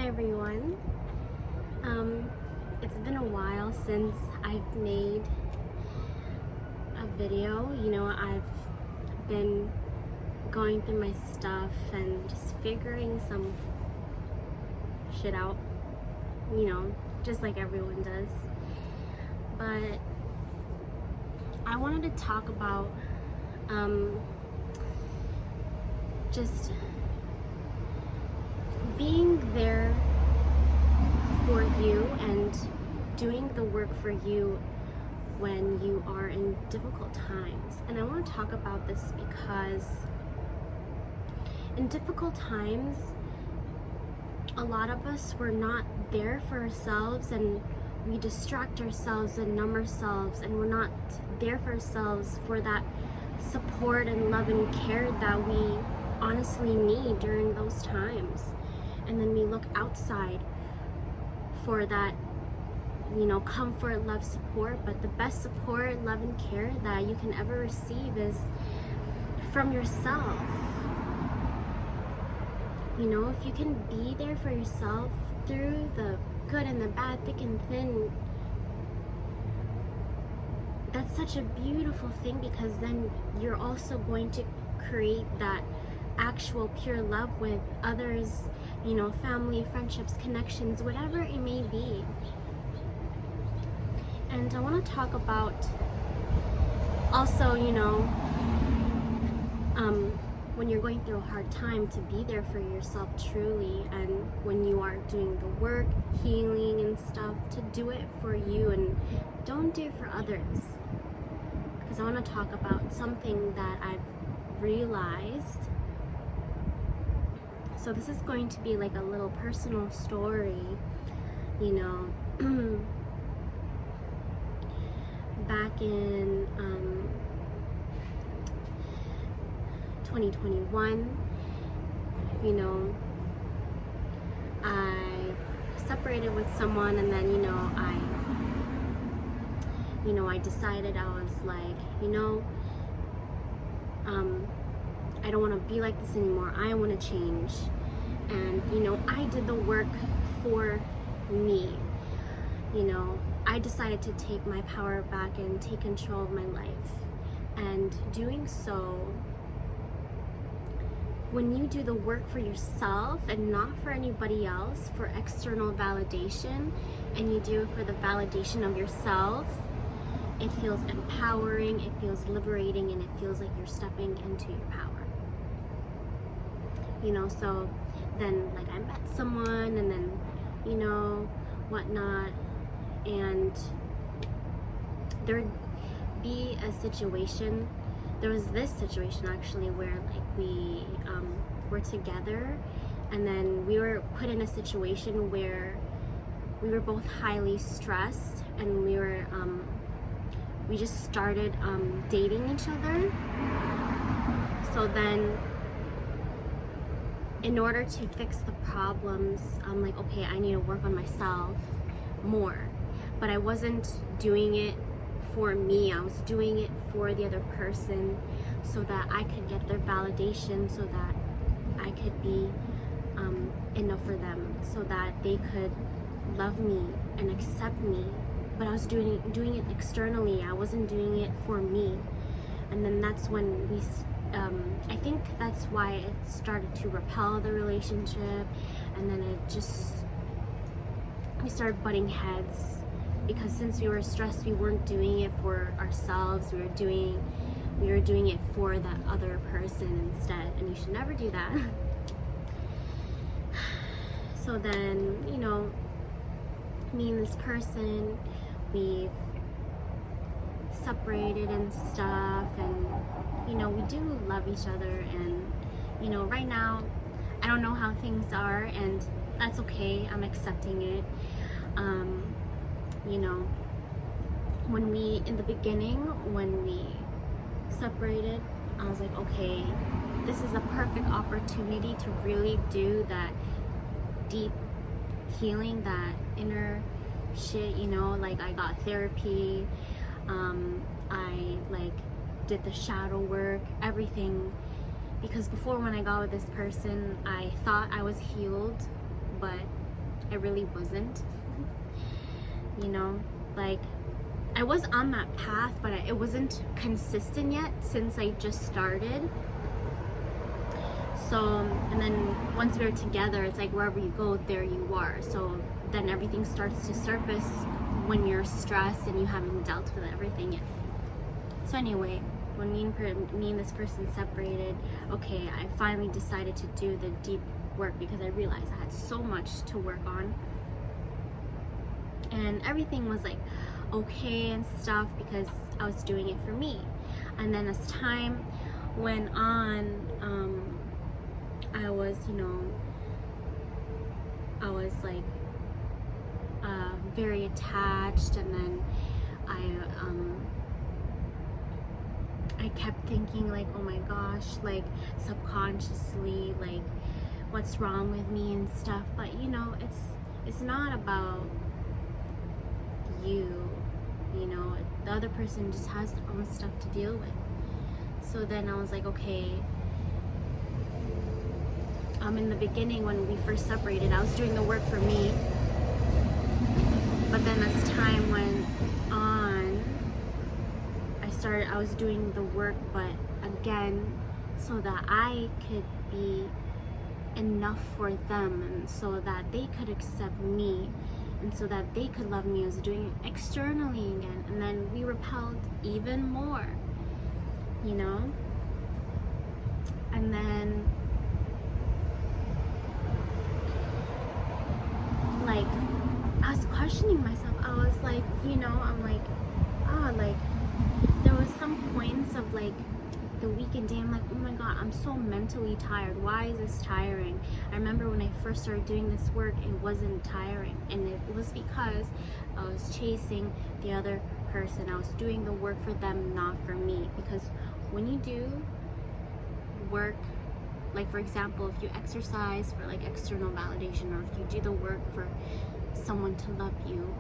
Hi everyone. It's been a while since I've made a video. I've been going through my stuff and just figuring some shit out, just like everyone does. But I wanted to talk about just being there for you and doing the work for you when you are in difficult times. And I want to talk about this because in difficult times, a lot of us were not there for ourselves, and we distract ourselves and numb ourselves, and we're not there for ourselves for that support and love and care that we honestly need during those times. And then we look outside for that, comfort, love, support. But the best support, love, and care that you can ever receive is from yourself. If you can be there for yourself through the good and the bad, thick and thin, that's such a beautiful thing, because then you're also going to create that actual pure love with others, family, friendships, connections, whatever it may be. And I want to talk about also, when you're going through a hard time, to be there for yourself truly, and when you are doing the work, healing and stuff, to do it for you and don't do it for others. Because I want to talk about something that I've realized. So this is going to be like a little personal story, back in 2021, I separated with someone, and then, I decided, I was like, I don't want to be like this anymore. I want to change. And, I did the work for me. I decided to take my power back and take control of my life. And doing so, when you do the work for yourself and not for anybody else, for external validation, and you do it for the validation of yourself, it feels empowering, it feels liberating, and it feels like you're stepping into your power. So then, like, I met someone, and then, whatnot, and there would be a situation. There was this situation actually where, like, we were together, and then we were put in a situation where we were both highly stressed, and we just started dating each other. So then, in order to fix the problems, I'm like, okay, I need to work on myself more. But I wasn't doing it for me. I was doing it for the other person, so that I could get their validation, so that I could be enough for them, so that they could love me and accept me. But I was doing it externally. I wasn't doing it for me. And then that's when I think that's why it started to repel the relationship, and then we started butting heads, because since we were stressed, we weren't doing it for ourselves. We were doing it for that other person instead, and you should never do that. So then, me and this person, we've separated and stuff, and we do love each other, and right now I don't know how things are, and that's okay. I'm accepting it. In the beginning, when we separated, I was like, okay, this is a perfect opportunity to really do that deep healing, that inner shit, like I got therapy, I did the shadow work, everything, because before, when I got with this person, I thought I was healed, but I really wasn't. You know, like I was on that path, but it wasn't consistent yet since I just started. So, and then once we were together, it's like wherever you go, there you are. So then everything starts to surface when you're stressed and you haven't dealt with everything yet. So anyway, when me and this person separated, okay, I finally decided to do the deep work because I realized I had so much to work on. And everything was like okay and stuff because I was doing it for me. And then as time went on, I was, you know, I was like very attached, and then I kept thinking like, oh my gosh, like subconsciously, like what's wrong with me and stuff. But you know, it's not about you, you know, the other person just has their own stuff to deal with. So then I was like, okay, in the beginning when we first separated, I was doing the work for me, but then as time went on, I was doing the work, but again, so that I could be enough for them, and so that they could accept me, and so that they could love me. I was doing it externally again, and then we repelled even more, you know. And then like I was questioning myself. I was like, you know, I'm like, like there was some points of like the weekend day, I'm like, oh my god, I'm so mentally tired. Why is this tiring? I remember when I first started doing this work, it wasn't tiring, and it was because I was chasing the other person. I was doing the work for them, not for me. Because when you do work, like for example, if you exercise for like external validation, or if you do the work for someone to love you,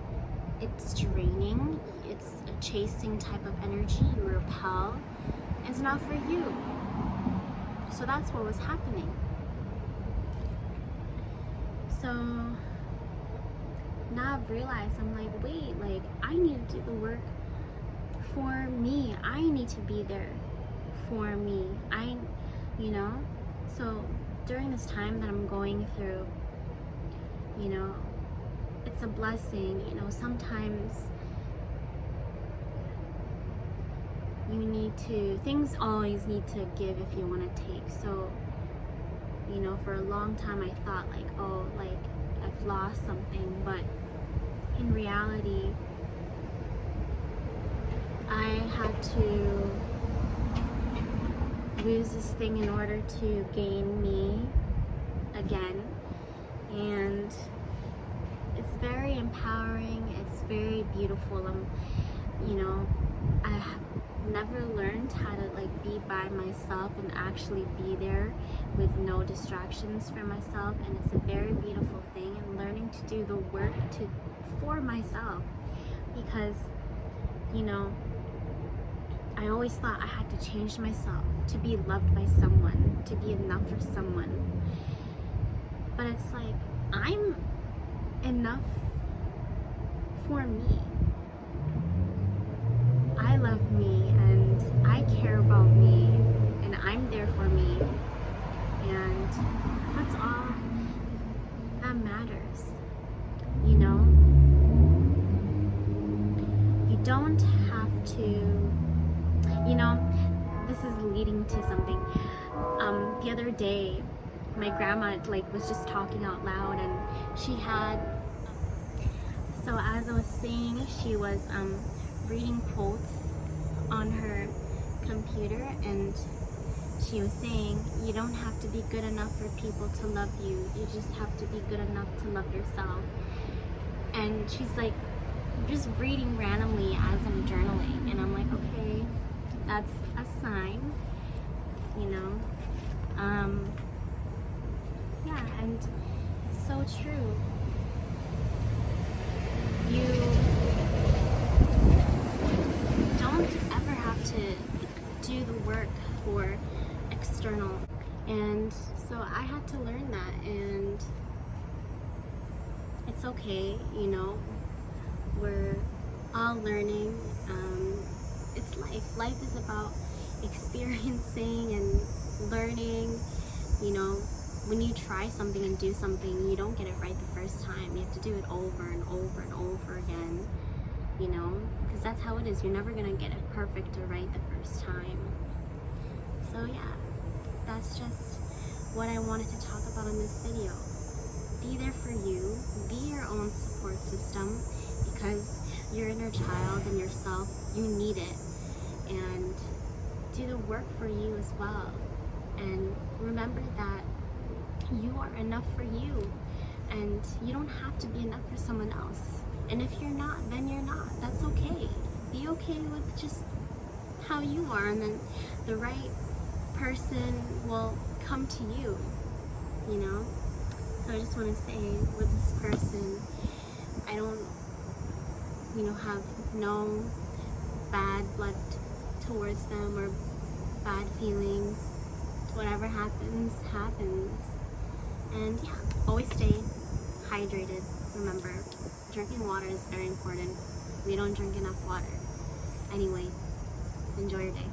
it's draining. It's a chasing type of energy. You repel. It's not for you. So that's what was happening. So now I've realized, I'm like, wait, like I need to do the work for me. I need to be there for me. You know, so during this time that I'm going through, you know, it's a blessing. You know, sometimes things always need to give if you want to take. So, you know, for a long time I thought like, oh, like I've lost something, but in reality I had to lose this thing in order to gain me again. And it's very empowering, it's very beautiful. You know, I have never learned how to like be by myself and actually be there with no distractions for myself, and it's a very beautiful thing. And learning to do the work for myself, because you know, I always thought I had to change myself to be loved by someone, to be enough for someone. But it's like, I'm enough for me. I love me, and I care about me, and I'm there for me, and that's all that matters. You know, you don't have to, you know, this is leading to something. The other day, my grandma like was just talking out loud, and she had, so as I was saying, she was reading quotes on her computer, and she was saying, you don't have to be good enough for people to love you, you just have to be good enough to love yourself. And she's like just reading randomly as I'm journaling, and I'm like, okay, that's a sign, you know. Yeah, and it's so true. You don't ever have to do the work for external. And so I had to learn that, and it's okay, you know. We're all learning. It's life. Life is about experiencing and learning. You know, when you try something and do something, you don't get it right the first time. You have to do it over and over and over again, you know, because that's how it is. You're never going to get it perfect or right the first time. So yeah, that's just what I wanted to talk about in this video. Be there for you. Be your own support system, because your inner child and yourself, you need it. And do the work for you as well. And remember that you are enough for you, and you don't have to be enough for someone else. And if you're not, then you're not. That's okay. Be okay with just how you are, and then the right person will come to you, you know? So I just want to say, with this person, I don't, you know, have no bad blood towards them or bad feelings. Whatever happens, happens. And yeah, always stay hydrated. Remember, drinking water is very important. We don't drink enough water. Anyway, enjoy your day.